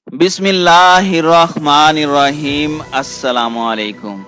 बिस्मिल्लाहिर्रहमानिर्रहीम। अस्सलामुअलैकुम।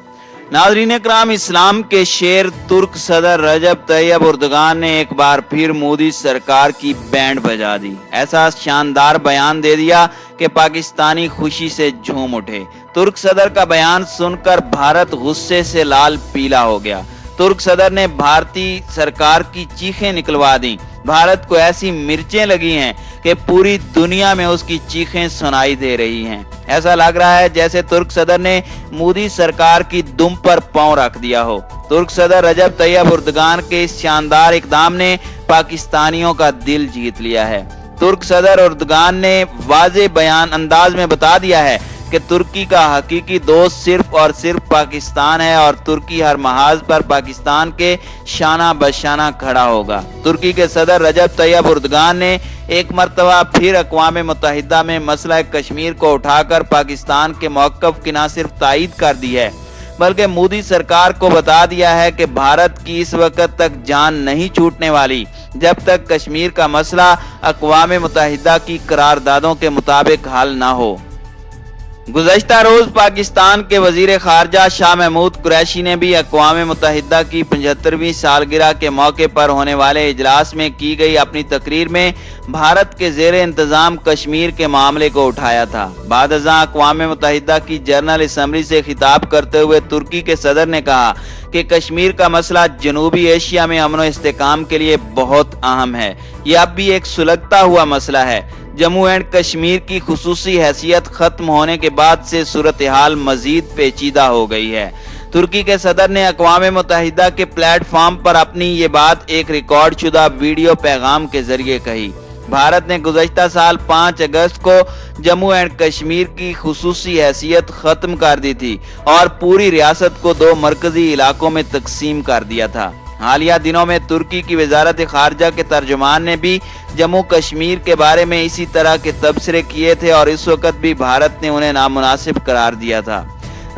नाज़रीन इकराम, इस्लाम के शेर तुर्क सदर रजब तैयब उर्दगान ने एक बार फिर मोदी सरकार की बैंड बजा दी। ऐसा शानदार बयान दे दिया कि पाकिस्तानी खुशी से झूम उठे। तुर्क सदर का बयान सुनकर भारत गुस्से से लाल पीला हो गया। तुर्क सदर ने भारतीय सरकार की चीखें निकलवा दी। भारत को ऐसी मिर्चें लगी हैं कि पूरी दुनिया में उसकी चीखें सुनाई दे रही हैं। ऐसा लग रहा है जैसे तुर्क सदर ने मोदी सरकार की दुम पर पांव रख दिया हो। तुर्क सदर रजब तैयब उर्दगान के इस शानदार इकदाम ने पाकिस्तानियों का दिल जीत लिया है। तुर्क सदर उर्दगान ने वाज़े बयान अंदाज में बता दिया है कि तुर्की का हकीकी दोस्त सिर्फ और सिर्फ पाकिस्तान है और तुर्की हर महाज पर पाकिस्तान के शाना बशाना खड़ा होगा। तुर्की के सदर रजब तैयब उर्दगान ने एक मर्तबा फिर अक़वाम मुत्तहिदा में मसला कश्मीर को उठाकर पाकिस्तान के मौक़िफ़ की न सिर्फ तायीद कर दी है बल्कि मोदी सरकार को बता दिया है कि भारत की इस वक्त तक जान नहीं छूटने वाली जब तक कश्मीर का मसला अक़वाम मुत्तहिदा की करारदादों के मुताबिक हल न हो। गुज़श्ता रोज पाकिस्तान के वजीर खारजा शाह महमूद कुरैशी ने भी अक़वाम मुत्तहिदा की 75वीं सालगिरह के मौके पर होने वाले इजलास में की गई अपनी तकरीर में भारत के ज़ेर इंतज़ाम कश्मीर के मामले को उठाया था। बाद अज़ां अक़वाम मुत्तहिदा की जनरल असम्बली से खिताब करते हुए तुर्की के सदर ने कहा कि कश्मीर का मसला जनूबी एशिया में अमन व इस्तेकाम के लिए बहुत अहम है। यह अब भी एक सुलगता हुआ मसला है। जम्मू एंड कश्मीर की खुसूसी हैसियत खत्म होने के बाद से सूरत हाल मजीद पेचीदा हो गई है। तुर्की के सदर ने अक़वाम मुत्तहिदा के प्लेटफॉर्म पर अपनी ये बात एक रिकॉर्ड शुदा वीडियो पैगाम के जरिए कही। भारत ने गुज़श्ता साल 5 अगस्त को जम्मू एंड कश्मीर की खुसूसी हैसियत खत्म कर दी थी और पूरी रियासत को 2 मरकजी इलाकों में तकसीम कर दिया था। हालिया दिनों में तुर्की की वजारत खारजा के तर्जुमान ने भी जम्मू कश्मीर के बारे में इसी तरह के तबसरे किए थे और इस वक्त भी भारत ने उन्हें नामुनासिब करार दिया था।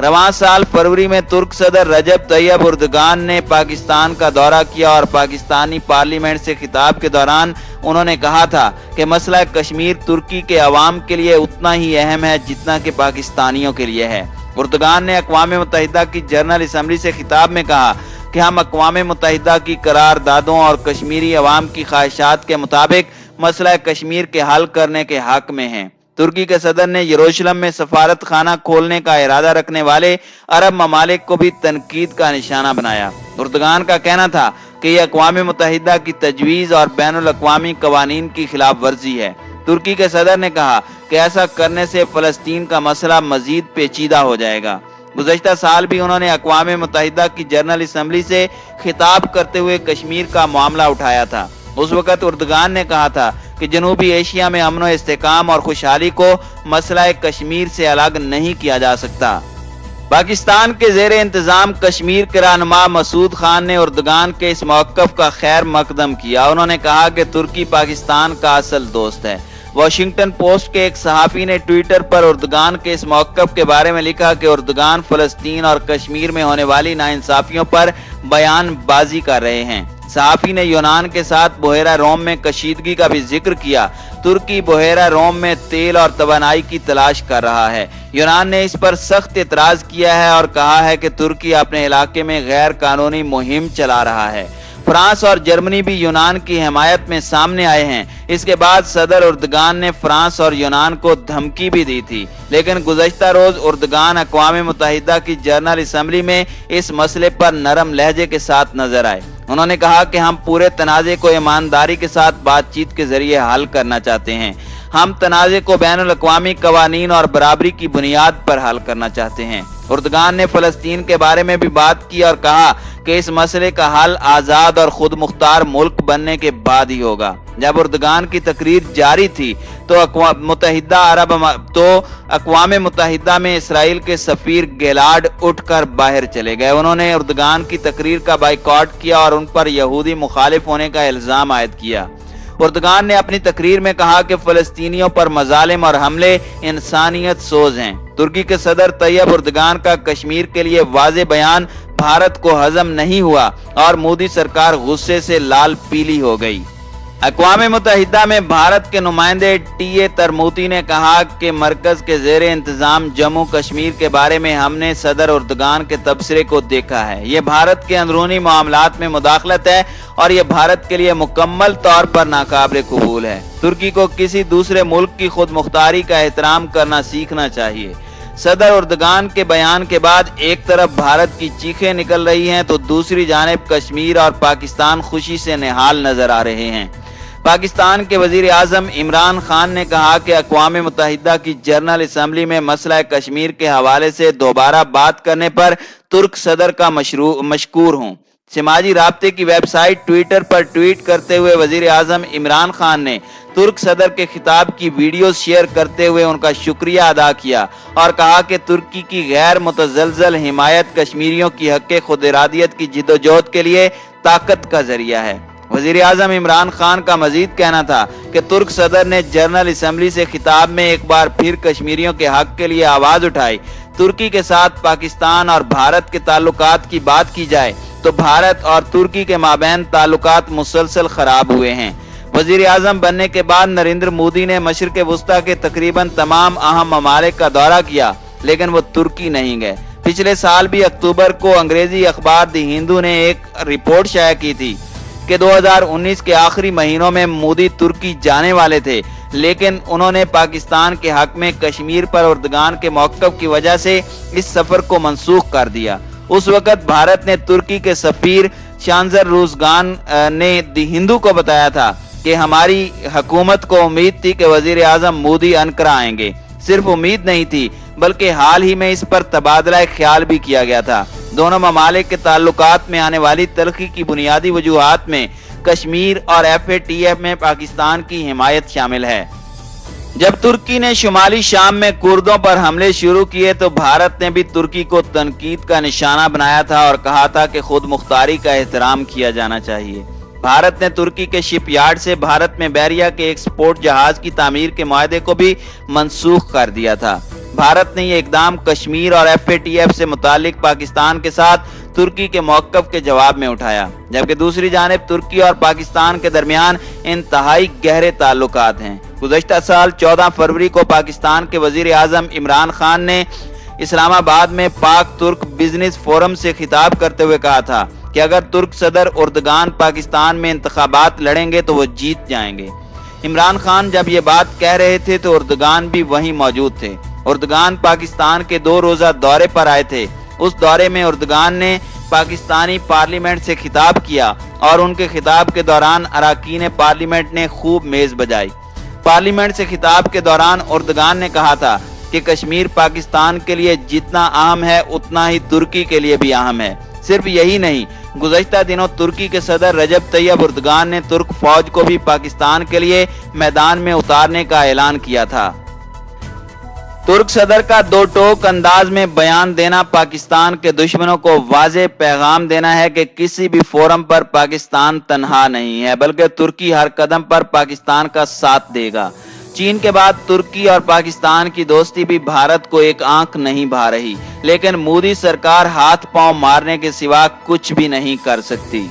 रवां साल फरवरी में तुर्क सदर रजब तैयब उर्दगान ने पाकिस्तान का दौरा किया और पाकिस्तानी पार्लियामेंट से खिताब के दौरान उन्होंने कहा था कि मसला कश्मीर तुर्की के अवाम के लिए उतना ही अहम है जितना कि पाकिस्तानियों के लिए है। उर्दगान ने अक़वाम मुत्तहिदा की जनरल असम्बली से खिताब में कहा कि हम अक़वाम मुत्तहिदा की करारदादों और कश्मीरी अवाम की ख्वाहिशात के मुताबिक मसला कश्मीर के हल करने के हक में हैं। तुर्की के सदर ने यरूशलेम में सफारत खाना खोलने का इरादा रखने वाले अरब ममालिक को भी तनकीद का निशाना बनाया। उर्दगान का कहना था कि यह अक़वाम मुत्तहिदा की तजवीज़ और बैनुल अक़वामी कवानीन की खिलाफ वर्जी है। तुर्की के सदर ने कहा कि ऐसा करने से फ़लस्तीन का मसला मजीद पेचीदा हो जाएगा। गुज़श्ता साल भी उन्होंने अक़वाम मुत्तहिदा की जनरल असम्बली से खिताब करते हुए कश्मीर का मामला उठाया था। उस वक़्त उर्दगान ने कहा था कि जनूबी एशिया में अमन व इस्तेकाम और खुशहाली को मसला कश्मीर से अलग नहीं किया जा सकता। पाकिस्तान के ज़ेर इंतज़ाम कश्मीर के रहनुमा मसूद खान ने उर्दगान के इस मौक़िफ़ का खैर मकदम किया। उन्होंने कहा कि तुर्की पाकिस्तान का असल दोस्त है। वॉशिंगटन पोस्ट के एक सहाफ़ी ने ट्विटर पर उर्दगान के इस मौक़िफ़ के बारे में लिखा कि उर्दगान फ़लस्तीन और कश्मीर में होने वाली नाइंसाफ़ियों पर बयानबाजी कर रहे हैं। सहाफ़ी ने यूनान के साथ बहेरा रोम में कशीदगी का भी जिक्र किया। तुर्की बहेरा रोम में तेल और तवानाई की तलाश कर रहा है। यूनान ने इस पर सख्त एतराज़ किया है और कहा है कि तुर्की अपने इलाके में गैर कानूनी मुहिम चला रहा है। फ्रांस और जर्मनी भी यूनान की हिमायत में सामने आए हैं। इसके बाद सदर उर्दगान ने फ्रांस और यूनान को धमकी भी दी थी, लेकिन गुज़श्ता रोज उर्दगान अक़वाम मुत्तहिदा की जनरल असम्बली में इस मसले पर नरम लहजे के साथ नजर आए। उन्होंने कहा कि हम पूरे तनाज़े को ईमानदारी के साथ बातचीत के जरिए हल करना चाहते हैं। हम तनाज़े को बैनुल अक़वामी कवानीन और बराबरी की बुनियाद पर हल करना चाहते हैं। उर्दगान ने फ़लस्तीन के बारे में भी बात की और कहा कि इस मसले का हल आज़ाद और खुद मुख्तार मुल्क बनने के बाद ही होगा। जब उर्दगान की तकरीर जारी थी तो अक़वाम मुत्तहिदा में इसराइल के सफ़ीर गिलाड उठकर बाहर चले गए। उन्होंने उर्दगान की तकरीर का बाइकॉट किया और उन पर यहूदी मुखालिफ होने का इल्ज़ाम आयद किया। उर्दगान ने अपनी तकरीर में कहा कि फ़लस्तीनियों पर मज़ालिम और हमले इंसानियत सोज हैं। तुर्की के सदर तैयब उर्दगान का कश्मीर के लिए वाज़े बयान भारत को हजम नहीं हुआ और मोदी सरकार गुस्से से लाल पीली हो गई। अक़वाम मुत्तहिदा में भारत के नुमाइंदे टी.ए. तरमूती ने कहा कि मरकज के ज़ेर इंतज़ाम जम्मू कश्मीर के बारे में हमने सदर उर्दगान के तबसरे को देखा है। ये भारत के अंदरूनी मामलात में मुदाखलत है और ये भारत के लिए मुकम्मल तौर पर नाकाबिल कबूल है। तुर्की को किसी दूसरे मुल्क की खुद मुख्तारी का एहतराम करना सीखना चाहिए। सदर उर्दगान के बयान के बाद एक तरफ भारत की चीखें निकल रही हैं तो दूसरी जानिब कश्मीर और पाकिस्तान खुशी से निहाल नजर आ रहे हैं। पाकिस्तान के वजीर आजम इमरान खान ने कहा कि अक़वाम मुत्तहिदा की जनरल असम्बली में मसला कश्मीर के हवाले से दोबारा बात करने पर तुर्क सदर का मशकूर हूँ। समाजी राब्ते की वेबसाइट ट्विटर पर ट्वीट करते हुए वजीर आजम इमरान खान ने तुर्क सदर के खिताब की वीडियो शेयर करते हुए उनका शुक्रिया अदा किया और कहा कि तुर्की की गैर मुतज़लज़ल हिमायत कश्मीरियों की हक़ खुद इरादियत की जिद्दोजहद के लिए ताकत का जरिया है। वज़ीर आज़म इमरान खान का मजीद कहना था कि तुर्क सदर ने जनरल असम्बली से खिताब में एक बार फिर कश्मीरियों के हक के लिए आवाज उठाई। तुर्की के साथ पाकिस्तान और भारत के ताल्लुकात की बात की जाए तो भारत और तुर्की के माबैन ताल्लुकात मुसलसल खराब हुए हैं। वज़ीर आज़म बनने के बाद नरेंद्र मोदी ने मशरिक़ वुस्ता के तकरीबन तमाम अहम ममालिक का दौरा किया, लेकिन वो तुर्की नहीं गए। पिछले साल भी अक्टूबर को अंग्रेजी अखबार द हिंदू ने एक रिपोर्ट शाया की थी कि 2019 के आखिरी महीनों में मोदी तुर्की जाने वाले थे, लेकिन उन्होंने पाकिस्तान के हक में कश्मीर पर उर्दगान के मौक़िफ़ की वजह से इस सफर को मंसूख कर दिया। उस वक्त भारत ने तुर्की के सफीर शानजर रुज़गान ने द हिंदू को बताया था कि हमारी हुकूमत को उम्मीद थी कि वज़ीर आज़म मोदी अनकरा आएंगे। सिर्फ उम्मीद नहीं थी बल्कि हाल ही में इस पर तबादला ख्याल भी किया गया था। दोनों ममालिक के ताल्लुकात में आने वाली तलखी की बुनियादी वजूहात में कश्मीर और FATF में पाकिस्तान की हिमायत शामिल है। जब तुर्की ने शुमाली शाम में कुर्दों पर हमले शुरू किए तो भारत ने भी तुर्की को तनकीद का निशाना बनाया था और कहा था कि खुद मुख्तारी का एहतराम किया जाना चाहिए। भारत ने तुर्की के शिपयार्ड से भारत में बहरिया के एक्सपोर्ट जहाज की तामीर के मुआहदे को भी मंसूख कर दिया था। भारत ने ये इकदाम कश्मीर और FATF से मुतालिक पाकिस्तान के साथ तुर्की के मौक़िफ़ के जवाब में उठाया, जबकि दूसरी जानिब तुर्की और पाकिस्तान के दरमियान इंतहाई गहरे ताल्लुकात हैं। गुज़श्ता साल 14 फरवरी को पाकिस्तान के वज़ीर आज़म इमरान खान ने इस्लामाबाद में पाक तुर्क बिजनेस फोरम से खिताब करते हुए कहा था कि अगर तुर्क सदर उर्दगान पाकिस्तान में इंतखाबात लड़ेंगे तो वो जीत जाएंगे। इमरान खान जब ये बात कह रहे थे तो उर्दगान भी वहीं मौजूद थे। उर्दगान पाकिस्तान के 2 रोज़ा दौरे पर आए थे। उस दौरे में उर्दगान ने पाकिस्तानी पार्लियामेंट से खिताब किया और उनके खिताब के दौरान अरकान पार्लियामेंट ने खूब मेज बजाई। पार्लियामेंट से खिताब के दौरान उर्दगान ने कहा था कि कश्मीर पाकिस्तान के लिए जितना अहम है उतना ही तुर्की के लिए भी अहम है। सिर्फ यही नहीं, गुज़श्ता दिनों तुर्की के सदर रजब तैयब उर्दगान ने तुर्क फौज को भी पाकिस्तान के लिए मैदान में उतारने का ऐलान किया था। तुर्क सदर का दो टोक अंदाज में बयान देना पाकिस्तान के दुश्मनों को वाज़ेह पैगाम देना है कि किसी भी फोरम पर पाकिस्तान तन्हा नहीं है, बल्कि तुर्की हर कदम पर पाकिस्तान का साथ देगा। चीन के बाद तुर्की और पाकिस्तान की दोस्ती भी भारत को एक आंख नहीं भा रही, लेकिन मोदी सरकार हाथ पांव मारने के सिवा कुछ भी नहीं कर सकती।